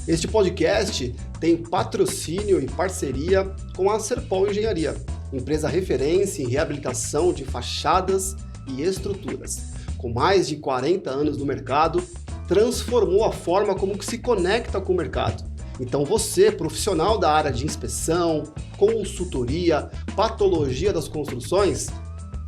Este podcast tem patrocínio e parceria com a Serpol Engenharia, empresa referência em reabilitação de fachadas e estruturas. Com mais de 40 anos no mercado, transformou a forma como se conecta com o mercado. Então você, profissional da área de inspeção, consultoria, patologia das construções,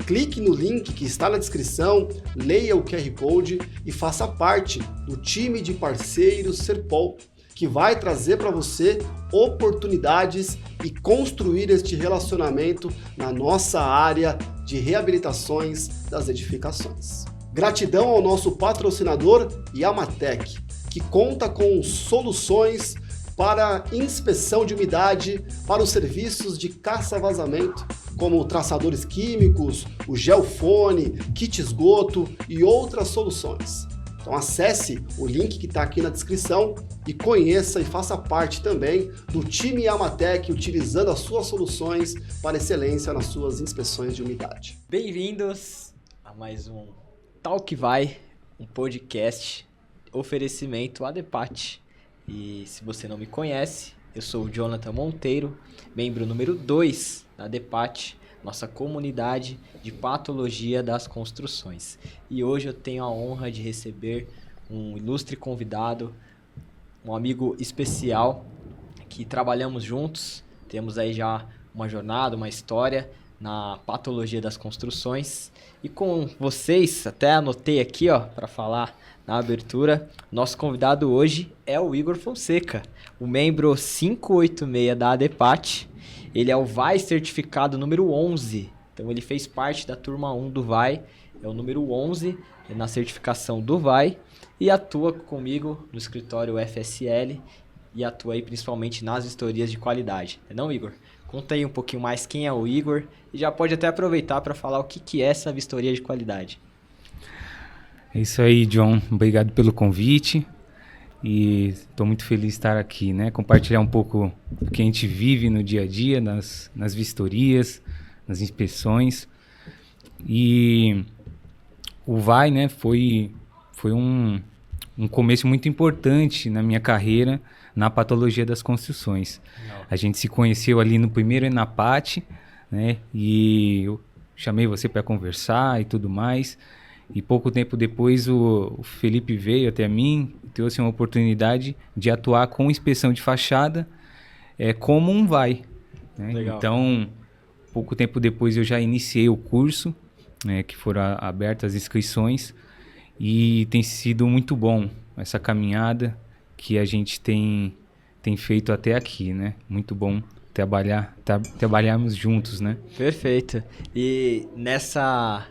clique no link que está na descrição, leia o QR Code e faça parte do time de parceiros Serpol, que vai trazer para você oportunidades e construir este relacionamento na nossa área de reabilitações das edificações. Gratidão ao nosso patrocinador Yamatec, que conta com soluções para inspeção de umidade para os serviços de caça-vazamento, como traçadores químicos, o gelfone, kit esgoto e outras soluções. Então acesse o link que está aqui na descrição e conheça e faça parte também do time Yamatec, utilizando as suas soluções para excelência nas suas inspeções de umidade. Bem-vindos a mais um Talk Vai, um podcast, oferecimento ADEPAT. E se você não me conhece, eu sou o Jonathan Monteiro, membro número 2 da ADEPAT, nossa comunidade de patologia das construções. E hoje eu tenho a honra de receber um ilustre convidado, um amigo especial, que trabalhamos juntos, temos aí já uma jornada, uma história na patologia das construções. E com vocês, até anotei aqui para falar na abertura, nosso convidado hoje é o Igor Fonseca, o membro 586 da ADEPAT. Ele é o VAI certificado número 11, então ele fez parte da turma 1 do VAI, é o número 11 na certificação do VAI e atua comigo no escritório FSL e atua aí principalmente nas vistorias de qualidade. Não, Igor? Conta aí um pouquinho mais quem é o Igor e já pode até aproveitar para falar o que é essa vistoria de qualidade. É isso aí, John. Obrigado pelo convite. E estou muito feliz de estar aqui, né? Compartilhar um pouco do que a gente vive no dia a dia, nas vistorias, nas inspeções. E o VAI, né, foi um começo muito importante na minha carreira na patologia das construções. Não. A gente se conheceu ali no primeiro ENAPAT, né? E eu chamei você para conversar e tudo mais. E pouco tempo depois o Felipe veio até mim e trouxe uma oportunidade de atuar com inspeção de fachada como um VAI. Né? Então, pouco tempo depois eu já iniciei o curso, que foram abertas as inscrições, e tem sido muito bom essa caminhada que a gente tem feito até aqui, né? Muito bom trabalharmos juntos, né? Perfeito. E nessa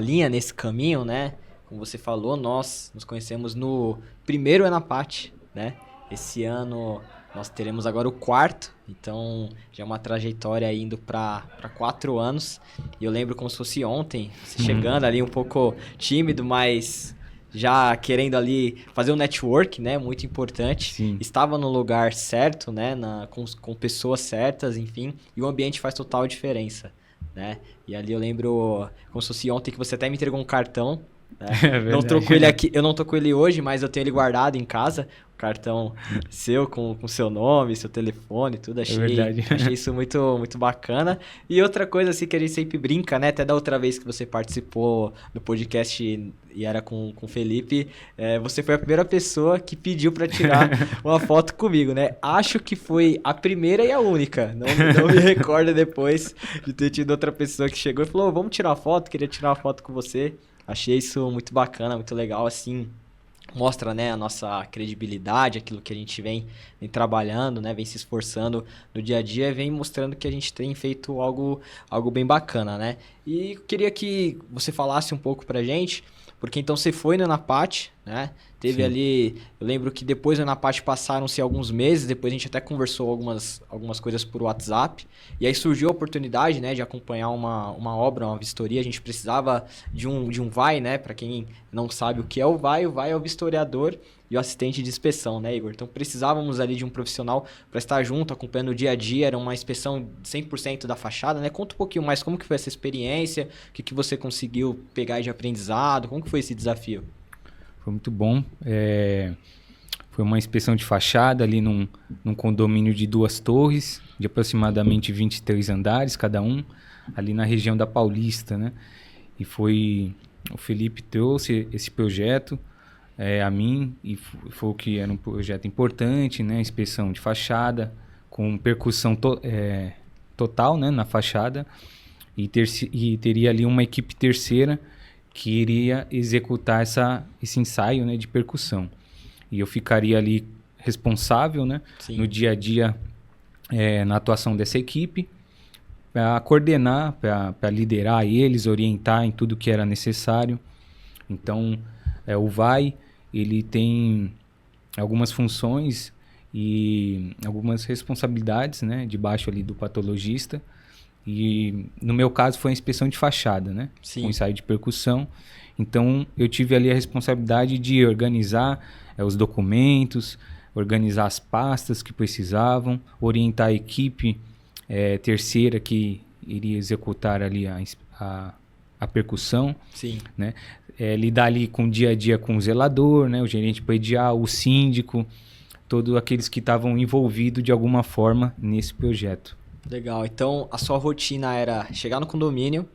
linha, nesse caminho, né? Como você falou, nós nos conhecemos no primeiro ENAPAT, né? Esse ano nós teremos agora o quarto, então já é uma trajetória indo para 4 anos. E eu lembro como se fosse ontem, você chegando ali um pouco tímido, mas já querendo ali fazer um network, né, muito importante. Sim. Estava no lugar certo, né, com pessoas certas, enfim, e o ambiente faz total diferença, né? E ali eu lembro como se fosse ontem que você até me entregou um cartão, né? Não tô com ele aqui, eu não tô com ele hoje, mas eu tenho ele guardado em casa, o cartão seu com seu nome, seu telefone, tudo. Achei isso muito, muito bacana. E outra coisa assim que a gente sempre brinca, né? Até da outra vez que você participou do podcast e era com o Felipe, você foi a primeira pessoa que pediu para tirar uma foto comigo, né? Acho que foi a primeira e a única. Não me recordo depois de ter tido outra pessoa que chegou e falou: vamos tirar uma foto, queria tirar uma foto com você. Achei isso muito bacana, muito legal, assim, mostra, né, a nossa credibilidade, aquilo que a gente vem trabalhando, né, vem se esforçando no dia a dia e vem mostrando que a gente tem feito algo bem bacana, né. E queria que você falasse um pouco pra gente, porque então você foi no ENAPAT, né, teve Sim. ali, eu lembro que depois do ENAPAT passaram-se alguns meses, depois a gente até conversou algumas coisas por WhatsApp, e aí surgiu a oportunidade, né, de acompanhar uma obra, uma vistoria. A gente precisava de um VAI, né, para quem não sabe o que é o VAI é o vistoriador e o assistente de inspeção, né, Igor? Então precisávamos ali de um profissional para estar junto, acompanhando o dia a dia. Era uma inspeção 100% da fachada, né? Conta um pouquinho mais como que foi essa experiência, o que você conseguiu pegar de aprendizado, como que foi esse desafio? Foi muito bom. Foi uma inspeção de fachada ali num condomínio de 2 torres, de aproximadamente 23 andares cada um, ali na região da Paulista, né? E o Felipe trouxe esse projeto a mim, e foi o que era um projeto importante, né? Inspeção de fachada, com percussão total, né? Na fachada, e teria ali uma equipe terceira que iria executar esse ensaio, né? De percussão. E eu ficaria ali responsável, né? No dia a dia, na atuação dessa equipe, para coordenar, para liderar eles, orientar em tudo que era necessário. Então, o VAI, ele tem algumas funções e algumas responsabilidades, né, debaixo ali do patologista. E no meu caso foi a inspeção de fachada, né? Sim. Com ensaio de percussão. Então, eu tive ali a responsabilidade de organizar os documentos, organizar as pastas que precisavam, orientar a equipe terceira que iria executar ali a percussão. Sim. Né? Lidar ali com o dia a dia com o zelador, né? O gerente predial, o síndico, todos aqueles que estavam envolvidos de alguma forma nesse projeto. Legal. Então, a sua rotina era chegar no condomínio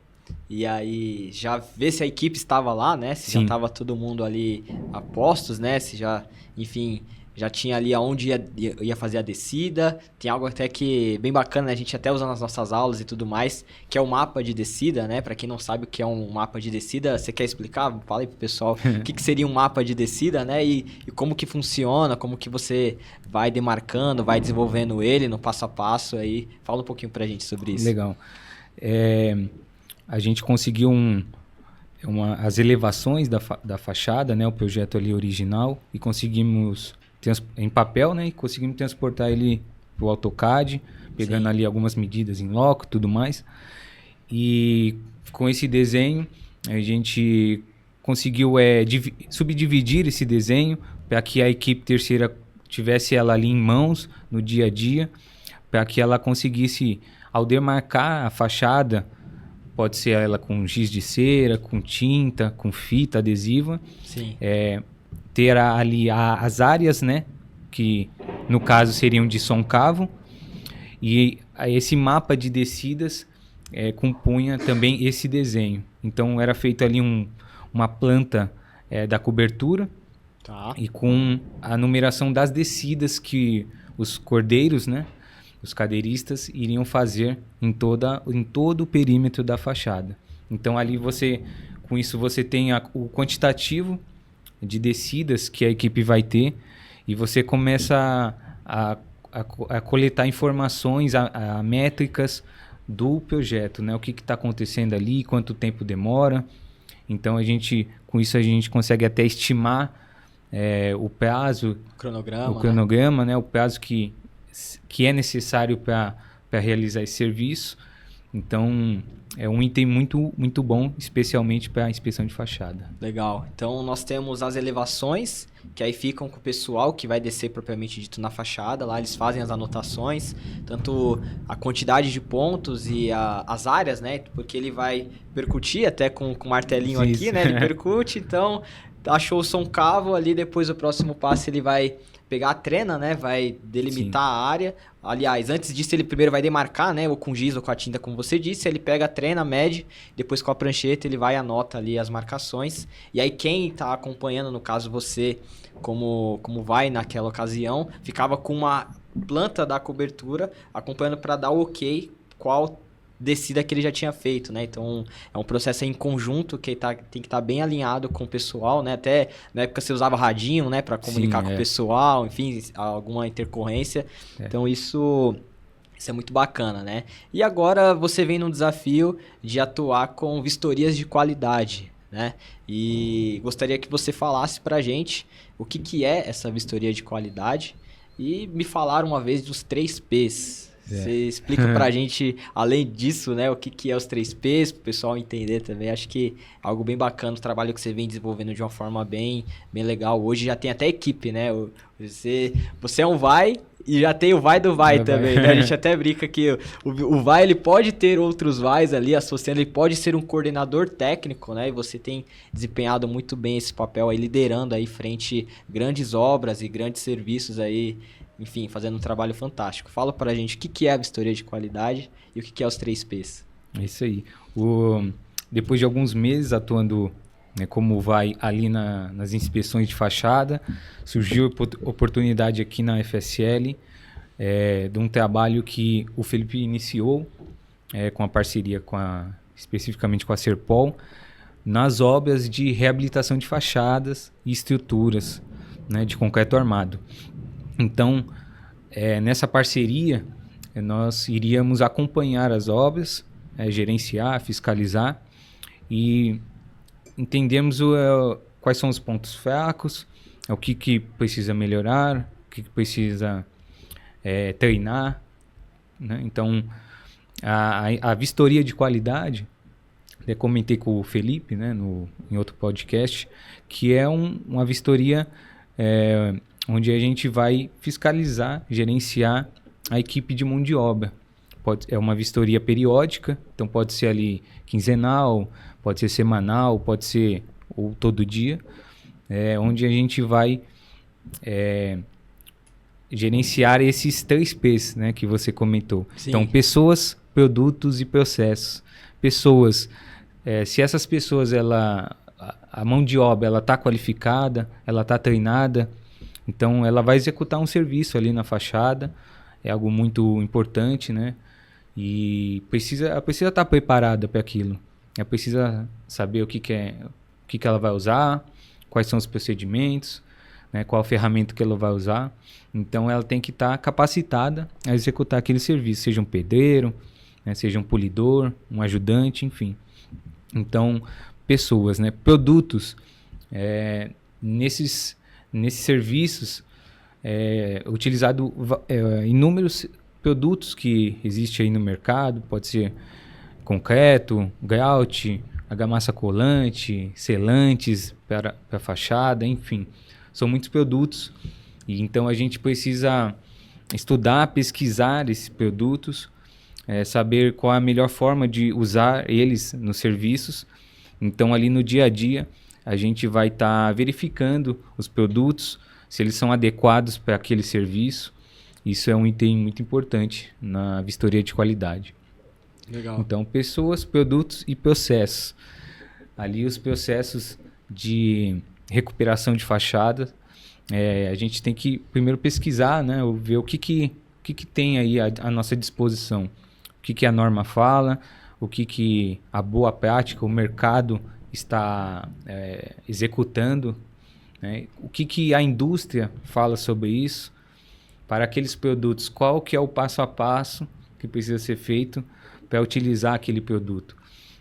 e aí já ver se a equipe estava lá, né? Se já estava todo mundo ali a postos, né? Se já, enfim, já tinha ali aonde ia fazer a descida. Tem algo até que bem bacana, né? A gente até usa nas nossas aulas e tudo mais, que é o mapa de descida, né? Para quem não sabe o que é um mapa de descida, você quer explicar? Fala aí pro pessoal o que seria um mapa de descida, né? E como que funciona, como que você vai demarcando, vai desenvolvendo ele no passo a passo aí. Fala um pouquinho pra gente sobre isso. Legal. A gente conseguiu as elevações da fachada, né? O projeto ali original, e conseguimos em papel, né? E conseguimos transportar ele pro AutoCAD, pegando ali algumas medidas em loco e tudo mais. E com esse desenho, a gente conseguiu subdividir esse desenho para que a equipe terceira tivesse ela ali em mãos no dia a dia, para que ela conseguisse, ao demarcar a fachada, pode ser ela com giz de cera, com tinta, com fita adesiva, ter ali as áreas, né, que no caso seriam de Songcavo, e esse mapa de descidas compunha também esse desenho. Então era feito ali uma planta da cobertura, e com a numeração das descidas que os cordeiros, né, os cadeiristas, iriam fazer em todo o perímetro da fachada. Então ali com isso você tem o quantitativo de descidas que a equipe vai ter, e você começa a coletar informações, métricas do projeto, né? O que está acontecendo ali, quanto tempo demora. Então com isso a gente consegue até estimar o prazo, o cronograma, né? O prazo que é necessário para realizar esse serviço. Então, é um item muito, muito bom, especialmente para a inspeção de fachada. Legal. Então, nós temos as elevações, que aí ficam com o pessoal que vai descer propriamente dito na fachada. Lá eles fazem as anotações, tanto a quantidade de pontos e as áreas, né? Porque ele vai percutir até com o martelinho aqui, né? Ele percute, então achou o Songcavo ali, depois o próximo passo ele vai pegar a trena, né? Vai delimitar a área. Aliás, antes disso ele primeiro vai demarcar, né? Ou com giz ou com a tinta, como você disse. Ele pega a trena, mede, depois com a prancheta ele vai e anota ali as marcações. E aí quem tá acompanhando, no caso você, como vai naquela ocasião, ficava com uma planta da cobertura acompanhando para dar o ok, qual descida que ele já tinha feito, né? Então, é um processo em conjunto que tem que estar bem alinhado com o pessoal, né? Até na época você usava radinho, né? Para comunicar com o pessoal, enfim, alguma intercorrência. Então, isso é muito bacana, né? E agora você vem num desafio de atuar com vistorias de qualidade, né? E gostaria que você falasse pra gente o que é essa vistoria de qualidade e me falar uma vez dos 3 P's. Você explica pra gente, além disso, né, o que é os 3 P's, pro pessoal entender também. Acho que é algo bem bacana, o trabalho que você vem desenvolvendo de uma forma bem legal. Hoje já tem até equipe, né? Você é um vai E já tem o vai do vai também, né? A gente até brinca que o vai, ele pode ter outros vais ali associando, ele pode ser um coordenador técnico, né? E você tem desempenhado muito bem esse papel aí, liderando aí frente grandes obras e grandes serviços aí, enfim, fazendo um trabalho fantástico. Fala pra gente o que é a vistoria de qualidade e o que é os 3 P's. É isso aí. Depois de alguns meses atuando, né, como vai ali nas inspeções de fachada, surgiu a oportunidade aqui na FSL de um trabalho que o Felipe iniciou com a parceria especificamente com a Serpol, nas obras de reabilitação de fachadas e estruturas, né, de concreto armado. Então, nessa parceria, nós iríamos acompanhar as obras, gerenciar, fiscalizar e entendemos quais são os pontos fracos, o que precisa melhorar, o que precisa treinar, né? Então, a vistoria de qualidade, eu comentei com o Felipe, né, em outro podcast, que é uma vistoria onde a gente vai fiscalizar, gerenciar a equipe de mão de obra. É uma vistoria periódica, então pode ser ali quinzenal, pode ser semanal, pode ser ou todo dia, onde a gente vai gerenciar esses 3 P's, né, que você comentou. Sim. Então, pessoas, produtos e processos. Pessoas, se essas pessoas, a mão de obra, ela está qualificada, ela está treinada, então ela vai executar um serviço ali na fachada, é algo muito importante, né? E ela precisa estar preparada para aquilo. Ela precisa saber o que ela vai usar, quais são os procedimentos, né, qual a ferramenta que ela vai usar. Então ela tem que estar capacitada a executar aquele serviço, seja um pedreiro, né, seja um polidor, um ajudante, enfim. Então, pessoas, né, produtos, nesses serviços utilizado inúmeros produtos que existem aí no mercado, pode ser concreto, grout, argamassa colante, selantes para fachada, enfim. São muitos produtos e então a gente precisa estudar, pesquisar esses produtos, saber qual a melhor forma de usar eles nos serviços. Então ali no dia a dia a gente vai estar verificando os produtos, se eles são adequados para aquele serviço. Isso é um item muito importante na vistoria de qualidade. Legal. Então, pessoas, produtos e processos. Ali os processos de recuperação de fachada, a gente tem que primeiro pesquisar, né, ver o que tem aí à nossa disposição. O que a norma fala, o que a boa prática, o mercado está executando, né, o que a indústria fala sobre isso. Para aqueles produtos, qual que é o passo a passo que precisa ser feito para utilizar aquele produto.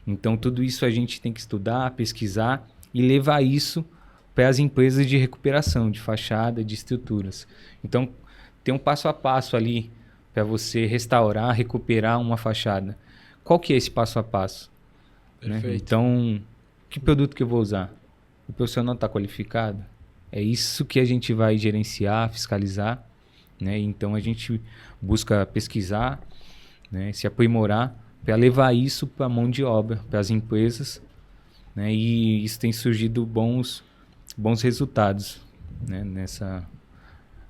Então, tudo isso a gente tem que estudar, pesquisar e levar isso para as empresas de recuperação, de fachada, de estruturas. Então, tem um passo a passo ali para você restaurar, recuperar uma fachada. Qual que é esse passo a passo? Né? Então, que produto que eu vou usar? O profissional está qualificado? É isso que a gente vai gerenciar, fiscalizar. Né? Então a gente busca pesquisar, né, se aprimorar para levar isso para a mão de obra, para as empresas, né? E isso tem surgido bons resultados, né,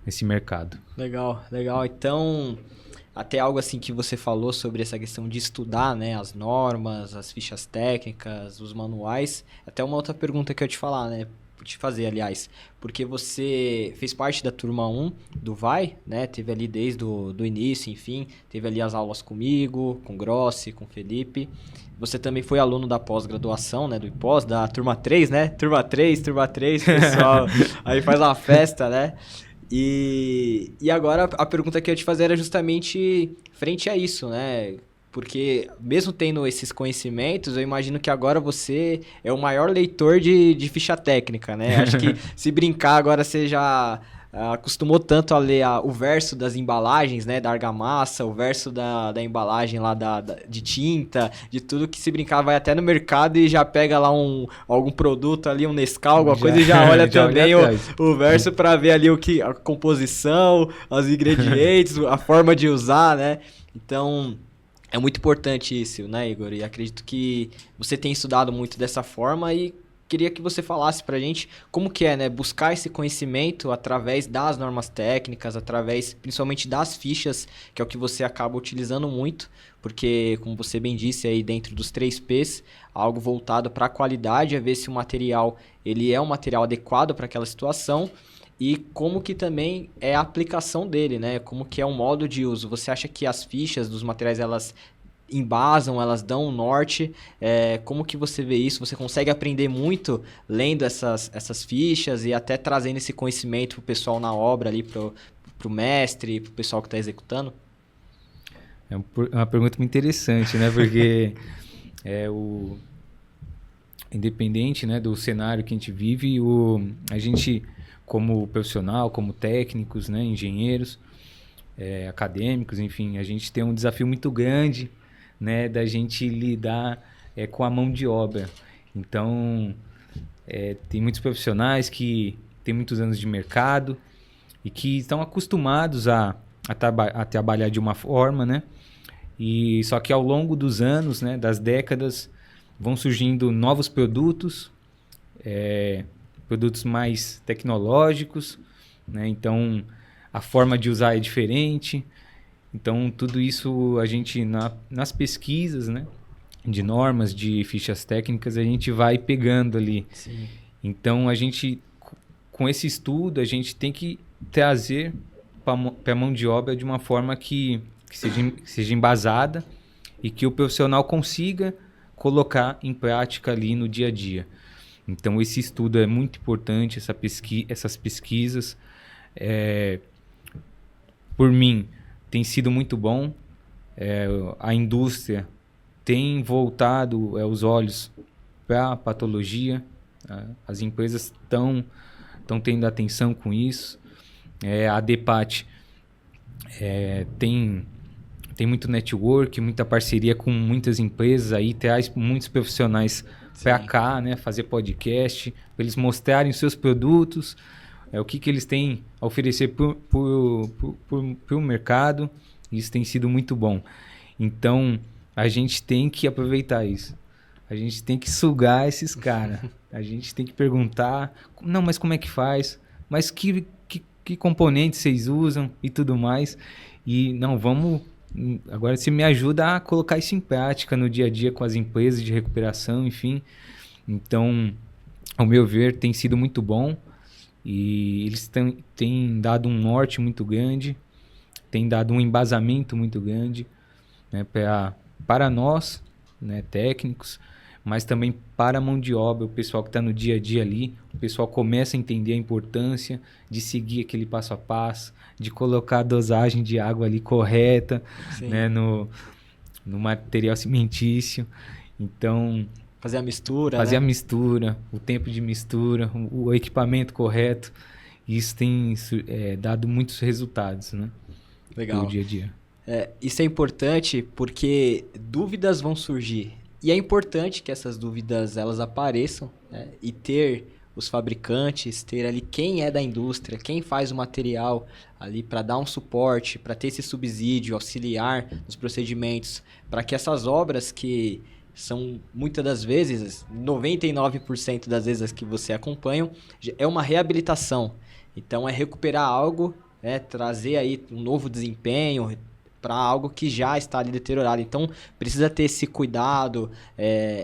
nesse mercado. Legal. Então, até algo assim que você falou sobre essa questão de estudar, né, as normas, as fichas técnicas, os manuais. Até uma outra pergunta que eu te falar, né? Te fazer, aliás, porque você fez parte da turma 1 do VAI, né? Teve ali desde o início, enfim, teve ali as aulas comigo, com o Grossi, com o Felipe. Você também foi aluno da pós-graduação, né? Do IPOS, da turma 3, né? Turma 3, pessoal. Aí faz uma festa, né? E agora a pergunta que eu ia te fazer era justamente frente a isso, né? Porque mesmo tendo esses conhecimentos, eu imagino que agora você é o maior leitor de ficha técnica, né? Acho que se brincar agora você já acostumou tanto a ler o verso das embalagens, né, da argamassa, o verso da embalagem lá de tinta, de tudo que se brincar, vai até no mercado e já pega lá algum produto ali, um Nescau, alguma coisa, e já olha também o verso para ver ali a composição, os ingredientes, a forma de usar, né? Então, é muito importante isso, né, Igor? E acredito que você tem estudado muito dessa forma e queria que você falasse pra gente como que é, né, buscar esse conhecimento através das normas técnicas, através principalmente das fichas, que é o que você acaba utilizando muito, porque, como você bem disse aí, dentro dos 3 P's, algo voltado para a qualidade, a ver se o material ele é um material adequado para aquela situação e como que também é a aplicação dele, né, como que é o modo de uso. Você acha que as fichas dos materiais, elas embasam, elas dão um norte, como que você vê isso? Você consegue aprender muito lendo essas fichas e até trazendo esse conhecimento pro pessoal na obra ali, pro mestre, pro pessoal que está executando? É uma pergunta muito interessante, né? Porque independente, né, do cenário que a gente vive, a gente, como profissional, como técnicos, né, engenheiros, acadêmicos, enfim, a gente tem um desafio muito grande, né, da gente lidar com a mão de obra. Então, tem muitos profissionais que têm muitos anos de mercado e que estão acostumados a trabalhar de uma forma, né? E só que ao longo dos anos, né, das décadas, vão surgindo novos produtos, produtos mais tecnológicos, né? Então, a forma de usar é diferente. Então, tudo isso a gente, nas pesquisas, né, de normas, de fichas técnicas, a gente vai pegando ali. Sim. Então, com esse estudo, a gente tem que trazer para a mão de obra de uma forma que seja embasada e que o profissional consiga colocar em prática ali no dia a dia. Então, esse estudo é muito importante, essas pesquisas. Por mim, tem sido muito bom. A indústria tem voltado os olhos para a patologia. As empresas estão tendo atenção com isso. A DEPAT tem muito network, muita parceria com muitas empresas, aí traz muitos profissionais para cá, né, fazer podcast, para eles mostrarem os seus produtos, o que eles têm a oferecer para o mercado. Isso tem sido muito bom. Então, a gente tem que aproveitar isso. A gente tem que sugar esses caras. A gente tem que perguntar, não, mas como é que faz? Mas que componentes vocês usam e tudo mais? E não, agora você me ajuda a colocar isso em prática no dia a dia com as empresas de recuperação, enfim. Então, ao meu ver, tem sido muito bom. E eles têm dado um norte muito grande, têm dado um embasamento muito grande, né, para nós, né, técnicos, mas também para a mão de obra, o pessoal que está no dia a dia ali. O pessoal começa a entender a importância de seguir aquele passo a passo, de colocar a dosagem de água ali correta, né, no material cimentício. Então, fazer a mistura, a mistura, o tempo de mistura, o equipamento correto. Isso tem dado muitos resultados, né? Legal. No dia a dia. Isso é importante porque dúvidas vão surgir. E é importante que essas dúvidas elas apareçam, né? E ter os fabricantes, ter ali quem é da indústria, quem faz o material ali para dar um suporte, para ter esse subsídio, auxiliar nos procedimentos, para que essas obras que são muitas das vezes, 99% das vezes que você acompanha, é uma reabilitação. Então é recuperar algo, trazer aí um novo desempenho para algo que já está ali deteriorado. Então precisa ter esse cuidado,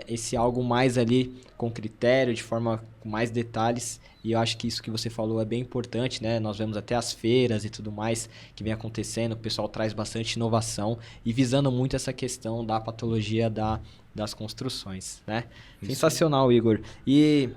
esse algo mais ali com critério, de forma com mais detalhes. E eu acho que isso que você falou é bem importante, né? Nós vemos até as feiras e tudo mais que vem acontecendo, o pessoal traz bastante inovação e visando muito essa questão da patologia das construções, né? Isso. Sensacional, Igor. E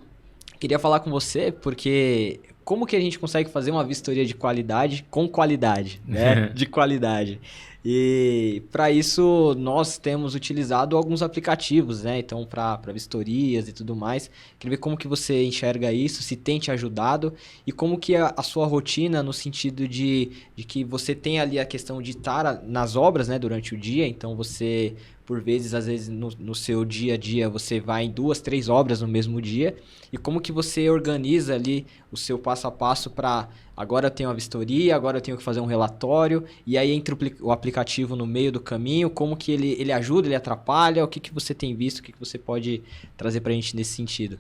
queria falar com você porque como que a gente consegue fazer uma vistoria de qualidade com qualidade, né? De qualidade. E para isso nós temos utilizado alguns aplicativos, né? Então para vistorias e tudo mais. Queria ver como que você enxerga isso, se tem te ajudado e como que a sua rotina no sentido de que você tem ali a questão de estar nas obras, né, durante o dia. Então você, por vezes, às vezes no seu dia a dia você vai em 2, 3 obras no mesmo dia. E como que você organiza ali o seu passo a passo para agora eu tenho uma vistoria, agora eu tenho que fazer um relatório, e aí entra o aplicativo no meio do caminho, como que ele ajuda, ele atrapalha, o que que você tem visto, o que que você pode trazer para a gente nesse sentido?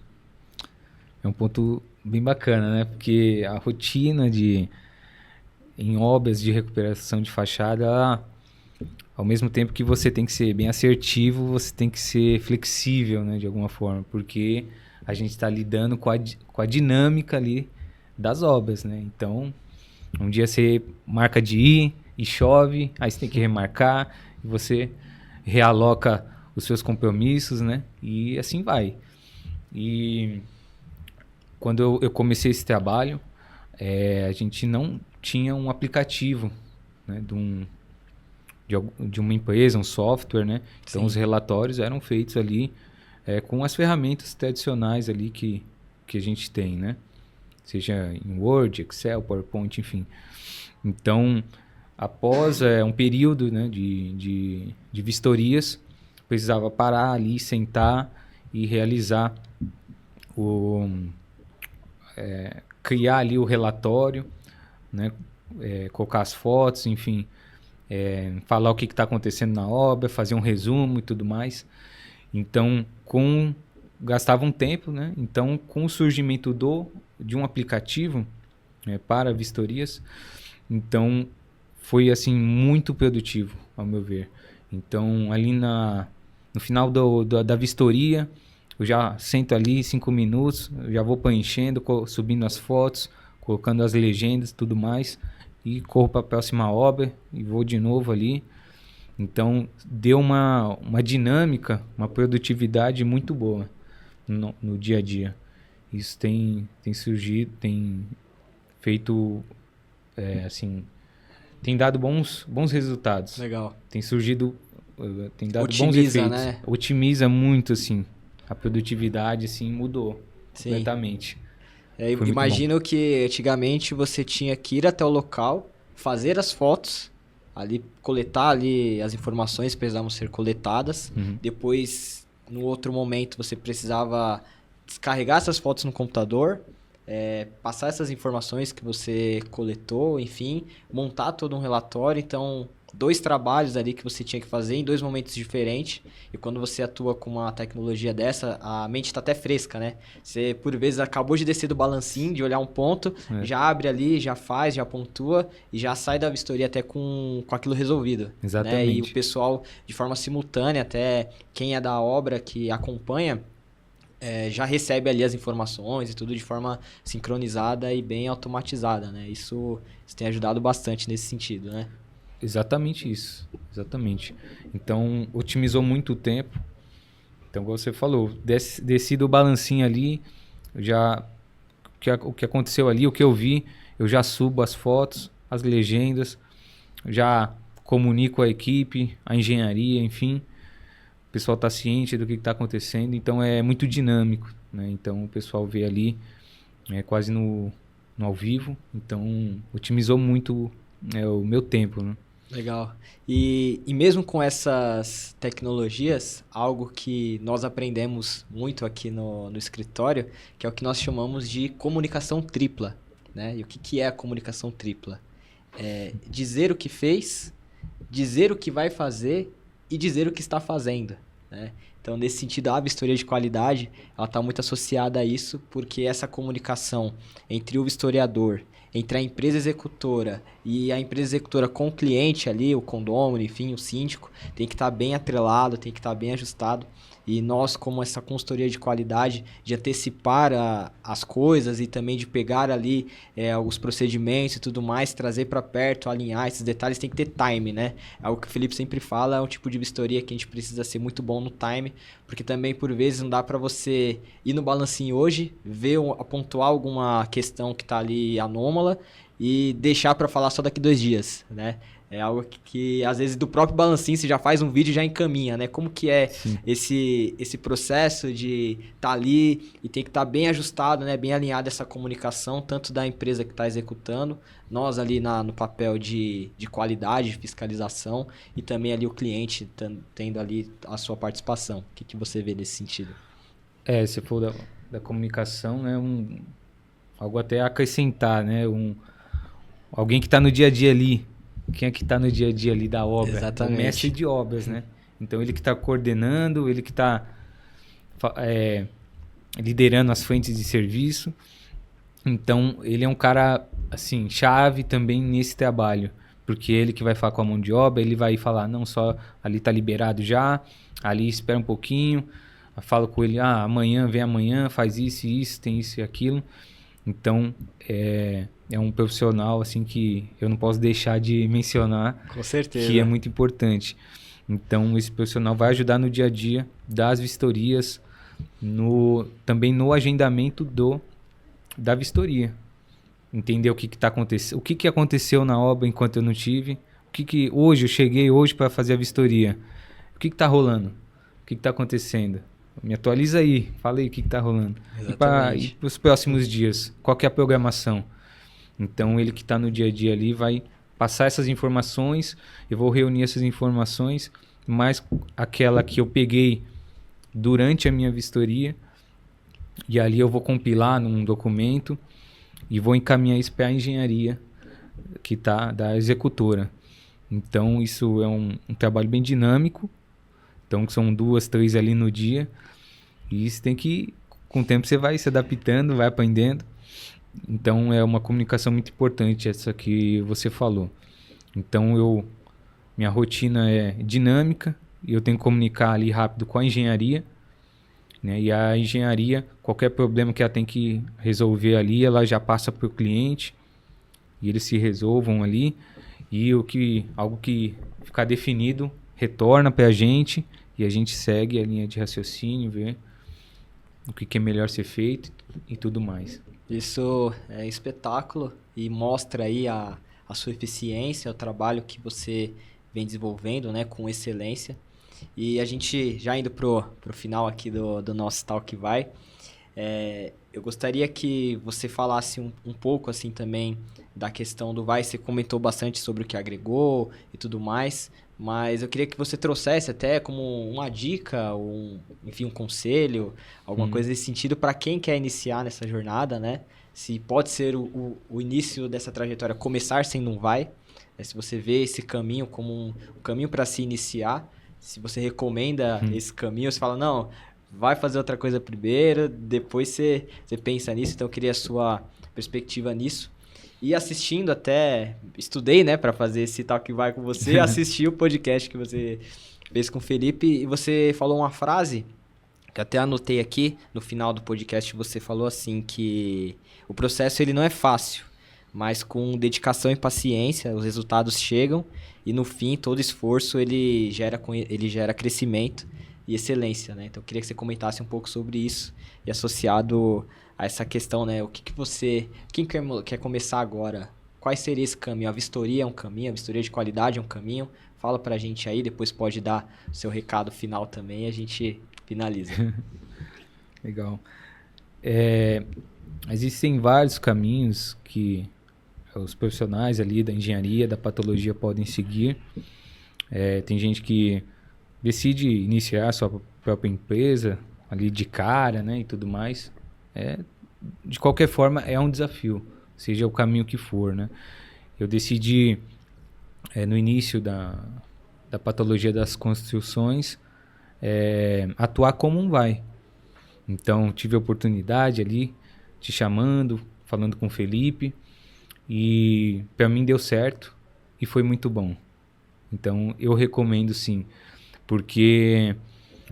É um ponto bem bacana, né? Porque a rotina em obras de recuperação de fachada, ao mesmo tempo que você tem que ser bem assertivo, você tem que ser flexível, né? De alguma forma, porque a gente está lidando com a dinâmica ali das obras, né? Então, um dia você marca de ir e chove, aí você tem que remarcar, e você realoca os seus compromissos, né? E assim vai. E quando eu comecei esse trabalho, a gente não tinha um aplicativo, né? De uma empresa, um software, né? Então, Sim. os relatórios eram feitos ali com as ferramentas tradicionais ali que a gente tem, né? Seja em Word, Excel, PowerPoint, enfim. Então, após um período, né, de vistorias, precisava parar ali, sentar e realizar criar ali o relatório, né, colocar as fotos, enfim, falar o que está acontecendo na obra, fazer um resumo e tudo mais. Então, gastava um tempo, né? Então, com o surgimento de um aplicativo para vistorias, então foi assim muito produtivo, ao meu ver. Então, ali no final da vistoria, eu já sento ali 5 minutos, eu já vou preenchendo, subindo as fotos, colocando as legendas e tudo mais, e corro para a próxima obra e vou de novo ali. Então, deu uma dinâmica, uma produtividade muito boa no dia a dia. Isso tem surgido, tem feito, assim, tem dado bons resultados. Legal. Tem surgido, tem dado bons Otimiza, efeitos. né? Otimiza muito, assim, a produtividade, assim, mudou Sim. completamente. Imagino que antigamente você tinha que ir até o local, fazer as fotos, ali coletar ali as informações que precisavam ser coletadas. Uhum. Depois, no outro momento, você precisava descarregar essas fotos no computador, passar essas informações que você coletou, enfim, montar todo um relatório. Então, 2 trabalhos ali que você tinha que fazer em 2 momentos diferentes. E quando você atua com uma tecnologia dessa, a mente está até fresca, né? Você, por vezes, acabou de descer do balancinho, de olhar um ponto, já abre ali, já faz, já pontua e já sai da vistoria até com aquilo resolvido. Exatamente. Né? E o pessoal, de forma simultânea, até quem é da obra que acompanha, já recebe ali as informações e tudo de forma sincronizada e bem automatizada, né? Isso tem ajudado bastante nesse sentido, né? Exatamente isso, exatamente. Então, otimizou muito o tempo. Então, como você falou, desci do balancinho ali, o que aconteceu ali, o que eu vi, eu já subo as fotos, as legendas, já comunico a equipe, a engenharia, enfim. O pessoal está ciente do que está acontecendo, então é muito dinâmico, né? Então, o pessoal vê ali quase no ao vivo, então otimizou muito o meu tempo, né? Legal. E mesmo com essas tecnologias, algo que nós aprendemos muito aqui no escritório, que é o que nós chamamos de comunicação tripla, né? E o que é a comunicação tripla? Dizer o que fez, dizer o que vai fazer e dizer o que está fazendo, né? Então, nesse sentido, a vistoria de qualidade ela está muito associada a isso, porque essa comunicação entre o vistoriador, entre a empresa executora e a empresa executora com o cliente ali, o condômino, enfim, o síndico, tem que estar bem atrelado, tem que estar bem ajustado. E nós, como essa consultoria de qualidade, de antecipar as coisas e também de pegar ali os procedimentos e tudo mais, trazer para perto, alinhar esses detalhes, tem que ter time, né? É algo que o Felipe sempre fala, é um tipo de vistoria que a gente precisa ser muito bom no time, porque também, por vezes, não dá para você ir no balancinho hoje, pontuar alguma questão que está ali anômala e deixar para falar só daqui 2 dias, né? É algo que às vezes do próprio balancinho você já faz um vídeo e já encaminha, né? Como que é esse processo de estar ali e tem que estar bem ajustado, né? Bem alinhado essa comunicação, tanto da empresa que está executando, nós ali no papel de qualidade, de fiscalização, e também ali o cliente tendo ali a sua participação. O que você vê nesse sentido? Se for da comunicação, né? Algo até a acrescentar, né? Alguém que está no dia a dia ali. Quem é que está no dia a dia ali da obra? Exatamente. O mestre de obras, né? Então, ele que está coordenando, ele que está liderando as frentes de serviço. Então, ele é um cara, assim, chave também nesse trabalho. Porque ele que vai falar com a mão de obra, ele vai falar, não, só ali está liberado já, ali espera um pouquinho. Eu falo com ele, vem amanhã, faz isso e isso, tem isso e aquilo. Então, é um profissional assim que eu não posso deixar de mencionar. Com certeza. Que é muito importante. Então, esse profissional vai ajudar no dia a dia das vistorias, também no agendamento da vistoria. Entender o que está acontecendo, o que aconteceu na obra enquanto eu não tive, hoje eu cheguei para fazer a vistoria. O que está rolando? O que está acontecendo? Me atualiza aí, fala aí o que está rolando. Exatamente. E para os próximos dias, qual que é a programação? Então, ele que está no dia a dia ali vai passar essas informações, eu vou reunir essas informações, mais aquela que eu peguei durante a minha vistoria, e ali eu vou compilar num documento e vou encaminhar isso para a engenharia que tá da executora. Então, isso é um trabalho bem dinâmico. Então, são 2, 3 ali no dia. E isso tem que, com o tempo, você vai se adaptando, vai aprendendo. Então, é uma comunicação muito importante essa que você falou. Então, minha rotina é dinâmica e eu tenho que comunicar ali rápido com a engenharia. Né? E a engenharia, qualquer problema que ela tem que resolver ali, ela já passa para o cliente e eles se resolvam ali. E algo que ficar definido retorna para a gente e a gente segue a linha de raciocínio, vê o que é melhor ser feito e tudo mais. Isso é espetáculo e mostra aí a sua eficiência, o trabalho que você vem desenvolvendo, né, com excelência. E a gente já indo pro final aqui do nosso Talk Vai, eu gostaria que você falasse um pouco assim também da questão do Vai. Você comentou bastante sobre o que agregou e tudo mais, mas eu queria que você trouxesse até como uma dica, enfim, um conselho, alguma coisa nesse sentido para quem quer iniciar nessa jornada, né? Se pode ser o início dessa trajetória começar sendo um Vai, né? Se você vê esse caminho como um caminho para se iniciar, se você recomenda esse caminho, você fala, não, vai fazer outra coisa primeiro, depois você pensa nisso. Então eu queria a sua perspectiva nisso. E assistindo até, estudei, né, para fazer esse Talk Vai com você, assisti o podcast que você fez com o Felipe e você falou uma frase que eu até anotei aqui, no final do podcast você falou assim que o processo ele não é fácil, mas com dedicação e paciência os resultados chegam e no fim todo esforço ele gera crescimento e excelência, né? Então eu queria que você comentasse um pouco sobre isso e associado a essa questão, né? Quem quer começar agora, qual seria esse caminho? A vistoria é um caminho, a vistoria de qualidade é um caminho? Fala pra gente aí, depois pode dar o seu recado final também e a gente finaliza. Legal. Existem vários caminhos que os profissionais ali da engenharia, da patologia podem seguir. Tem gente que decide iniciar a sua própria empresa ali de cara, né, e tudo mais. De qualquer forma, é um desafio, seja o caminho que for, né? Eu decidi, no início da patologia das construções, atuar como um Vai. Então, tive a oportunidade ali, te chamando, falando com o Felipe, e para mim deu certo e foi muito bom. Então, eu recomendo sim, porque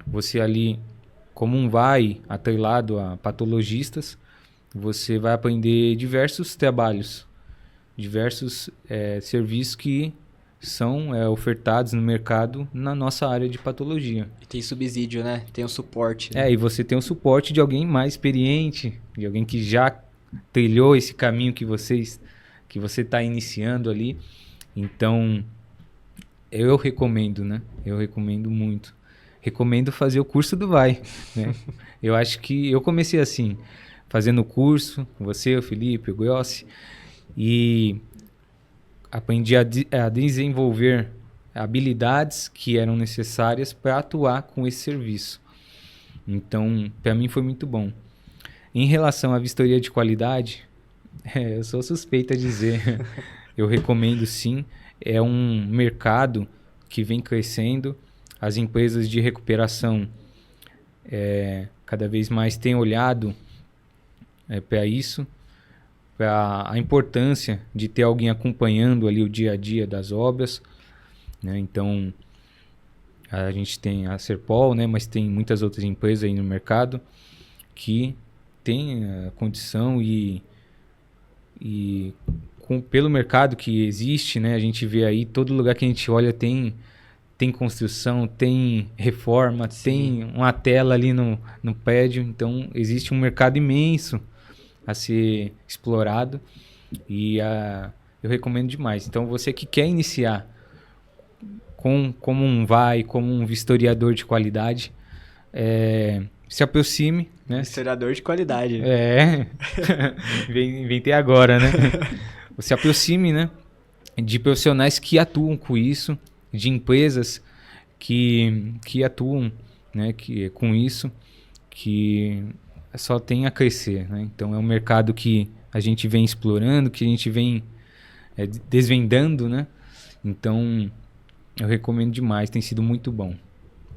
você ali, como um Vai atrelado a patologistas, você vai aprender diversos trabalhos, diversos serviços que são ofertados no mercado na nossa área de patologia. E tem subsídio, né? Tem o suporte. Né? E você tem o suporte de alguém mais experiente, de alguém que já trilhou esse caminho que você está iniciando ali. Então, eu recomendo, né? Eu recomendo muito. Recomendo fazer o curso do Vai, né? Eu acho que eu comecei assim, fazendo o curso, com você, o Felipe, o Goiossi, e aprendi a desenvolver habilidades que eram necessárias para atuar com esse serviço. Então, para mim foi muito bom. Em relação à vistoria de qualidade, eu sou suspeito a dizer, eu recomendo sim, é um mercado que vem crescendo, as empresas de recuperação cada vez mais têm olhado para isso, para a importância de ter alguém acompanhando ali o dia a dia das obras, né? Então, a gente tem a Serpol, né? Mas tem muitas outras empresas aí no mercado que têm a condição pelo mercado que existe, né? A gente vê aí, todo lugar que a gente olha tem construção, tem reforma, sim, tem uma tela ali no prédio. Então, existe um mercado imenso a ser explorado e eu recomendo demais. Então, você que quer iniciar como um vistoriador de qualidade, se aproxime, né? Vistoriador de qualidade. Inventei agora, né? Se aproxime, né? De profissionais que atuam com isso, de empresas que atuam, né? Com isso, que só tem a crescer, né? Então é um mercado que a gente vem explorando, que a gente vem desvendando, né? Então eu recomendo demais, tem sido muito bom.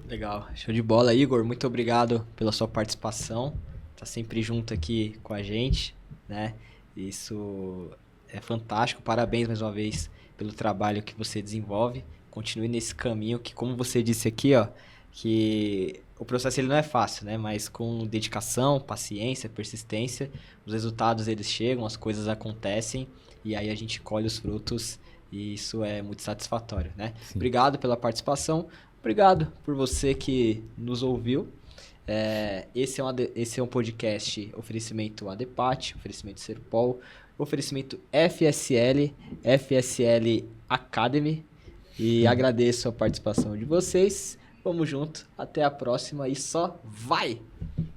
Legal, show de bola, Igor, muito obrigado pela sua participação, tá sempre junto aqui com a gente, né? Isso é fantástico, parabéns mais uma vez pelo trabalho que você desenvolve, continue nesse caminho que, como você disse aqui, ó, que o processo ele não é fácil, né? Mas com dedicação, paciência, persistência, os resultados eles chegam, as coisas acontecem e aí a gente colhe os frutos e isso é muito satisfatório, né? Sim. Obrigado pela participação, obrigado por você que nos ouviu. Esse é um podcast oferecimento ADEPAT, oferecimento Serpol, oferecimento FSL Academy e agradeço a participação de vocês. Vamos junto, até a próxima e só vai!